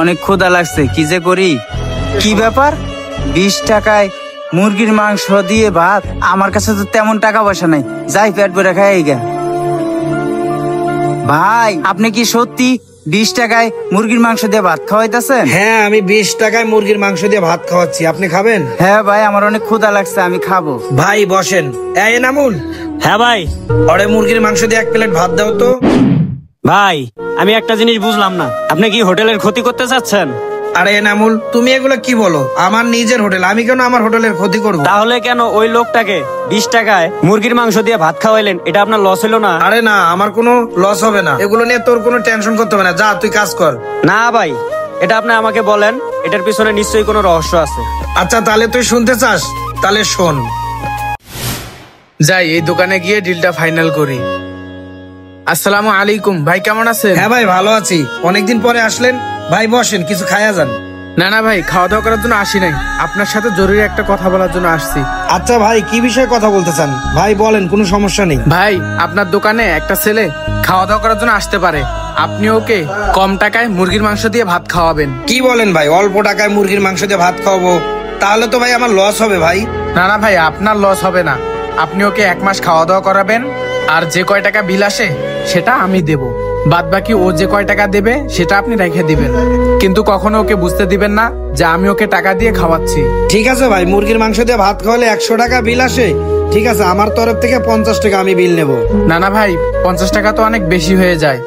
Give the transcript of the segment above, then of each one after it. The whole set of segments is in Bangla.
অনেক ক্ষুধা লাগছে, কি যে করি। কি ব্যাপার, 20 টাকায় মুরগির মাংস দিয়ে ভাত? আমার কাছে তো তেমন টাকা পয়সা নাই, যাই পেট ভরে খাই গা। ভাই, আপনি কি সত্যি 20 টাকায় মুরগির মাংস দিয়ে ভাত খাওয়াইতেছেন? হ্যাঁ, আমি 20 টাকায় মুরগির মাংস দিয়ে ভাত খাওয়াচ্ছি। আপনি খাবেন? হ্যাঁ ভাই, আমার অনেক ক্ষুধা লাগছে, আমি খাবো। ভাই বসেন। এই নামুল, হ্যাঁ ভাই। ওরে মুরগির মাংস দিয়ে 1 প্লেট ভাত দাও তো। ভাই, আমি একটা জিনিস বুঝলাম না, আপনি কি হোটেলের ক্ষতি করতে চাচ্ছেন? আরে নামুল, তুমি এগুলো কি বলো? আমার নিজের হোটেল, আমি কেন আমার হোটেলের ক্ষতি করব? তাহলে কেন ওই লোকটাকে 20 টাকায় মুরগির মাংস দিয়ে ভাত খাওয়াইলেন? এটা আপনার লস হলো না? আরে না, আমার কোনো লস হবে না, এগুলো নিয়ে তোর কোনো টেনশন করতে হবে না। যা, তুই কাজ কর। না ভাই, এটা আপনি আমাকে বলেন, এটার পিছনে নিশ্চয়ই কোনো রহস্য আছে। আচ্ছা, তাহলে তুই শুনতে চাস? তাহলে শোন। যাই এই দোকানে গিয়ে ডিলটা ফাইনাল করি। আসসালামু আলাইকুম ভাই, কেমন আছেন? হ্যাঁ ভাই, ভালো আছি। অনেকদিন পরে আসলেন ভাই, বসেন, কিছু খায়া যান। না না ভাই, খাওয়া দাওয়া করার জন্য আসি নাই, আপনার সাথে জরুরি একটা কথা বলার জন্য আসছি। আচ্ছা ভাই, কি বিষয়ে কথা বলতে চান? ভাই বলেন, কোনো সমস্যা নেই। ভাই, আপনার দোকানে একটা ছেলে খাওয়া দাওয়া করার জন্য আসতে পারে, আপনি ওকে কম টাকায় মুরগির মাংস দিয়ে ভাত খাওয়াবেন। কি বলেন ভাই, অল্প টাকায় মুরগির মাংস দিয়ে ভাত খাওয়াবো? তাহলে তো ভাই আমার লস হবে ভাই। না না ভাই, আপনার লস হবে না, আপনি ওকে 1 মাস খাওয়া দাওয়া করাবেন, আর যে কয় টাকা বিল আসে সেটা আমি দেব, বাদ বাকি ও যে কয় টাকা দেবে সেটা আপনি রেখে দিবেন, কিন্তু কখনো ওকে বুঝতে দিবেন না যে আমি ওকে টাকা দিয়ে খাওয়াচ্ছি। ঠিক আছে ভাই, মুরগির মাংস দিয়ে ভাত খাওয়ালে 100 টাকা বিল আসে, ঠিক আছে, আমার তরফ থেকে 50 টাকা আমি বিল নেব। না না ভাই, 50 টাকা তো অনেক বেশি হয়ে যায়,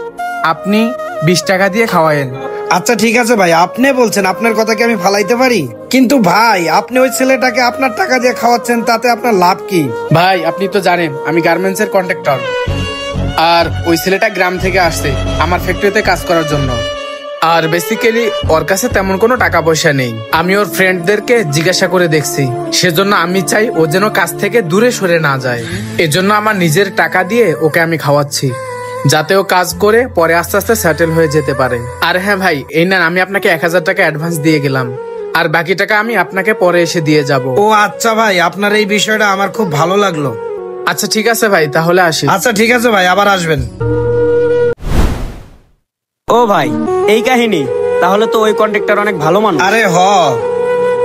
আপনি 20 টাকা দিয়ে খাওয়ায়েন। আচ্ছা ঠিক আছে ভাই, আপনি বলছেন, আপনার কথা কি আমি ফালাইতে পারি? কিন্তু ভাই, আপনি ওই ছেলেটাকে আপনার টাকা দিয়ে খাওয়াচ্ছেন, তাতে আপনার লাভ কি? ভাই, আপনি তো জানেন আমি গার্মেন্টস এর কন্ট্রাক্টর, আর ওই ছেলেটা গ্রাম থেকে আসছে আমার ফ্যাক্টরিতে কাজ করার জন্য, আর বেসিক্যালি ওর কাছে তেমন কোনো টাকা পয়সা নেই। আমি ওর ফ্রেন্ডদেরকে জিজ্ঞাসা করে দেখছি, সেজন্য আমি চাই ও যেন কাজ থেকে দূরে সরে না যায়, এজন্য আমার নিজের টাকা দিয়ে ওকে আমি খাওয়াচ্ছি, যাতে ও কাজ করে পরে আস্তে আস্তে সেটেল হয়ে যেতে পারে। আর হ্যাঁ ভাই, এই না, আমি আপনাকে 1000 টাকা অ্যাডভান্স দিয়ে গেলাম, আর বাকি টাকা আমি আপনাকে পরে এসে দিয়ে যাব। ও আচ্ছা ভাই, আপনার এই বিষয়টা আমার খুব ভালো লাগলো। আচ্ছা ঠিক আছে ভাই, তাহলে আসি। আচ্ছা ঠিক আছে ভাই, আবার আসবেন। ও ভাই, এই কাহিনী? তাহলে তো ওই কন্ট্রাক্টর অনেক ভালো মানুষ। আরে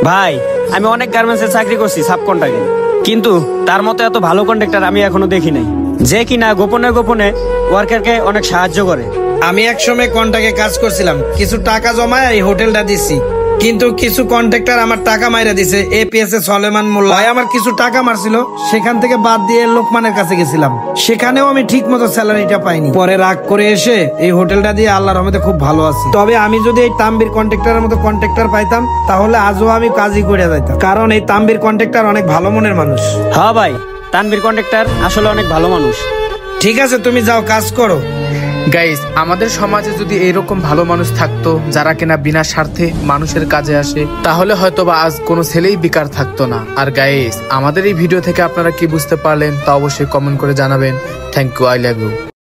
ভাই, আমি অনেক গার্মেন্টসে চাকরি করছি সাব কন্ট্রাক্টে, কিন্তু তার মতো এত ভালো কন্ট্রাক্টর আমি এখনো দেখি নাই, যে কিনা গোপনে গোপনে ওয়ার্কারকে অনেক সাহায্য করে। আমি একসময় কন্ট্রাক্টে কাজ করছিলাম, কিছু টাকা জমায় এই হোটেলটা দিছি, কিন্তু কিছু কন্ট্রাক্টর আমার টাকা মাইরা দিছে। এপিএস এ সলেমান মোল্লা আমার কিছু টাকা মারছিল, সেখান থেকে বাদ দিয়ে লোকমানের কাছে গেছিলাম, সেখানেও আমি ঠিক মতো স্যালারিটা পাইনি। পরে রাগ করে এসে এই হোটেলটা দিয়ে আল্লাহর রহমতে খুব ভালো আছি। তবে আমি যদি এই তাম্বির কন্ট্রাক্টরের মতো কন্ট্রাক্টর পাইতাম, তাহলে আজও আমি কাজই করে যাইতাম, কারণ এই তাম্বির কন্ট্রাক্টর অনেক ভালো মনের মানুষ। হ্যাঁ ভাই, তানভীর কন্ট্রাক্টর আসলে অনেক ভালো মানুষ। ঠিক আছে, তুমি যাও, কাজ করো। গাইস, আমাদের সমাজে যদি এইরকম ভালো মানুষ থাকতো যারা কিনা বিনা স্বার্থে মানুষের কাজে আসে, তাহলে হয়তোবা আজ কোনো ছেলেই বেকার থাকতো না। আর গাইস, আমাদের এই ভিডিও থেকে আপনারা কি বুঝতে পারলেন তা অবশ্যই কমেন্ট করে জানাবেন। Thank you, I love you.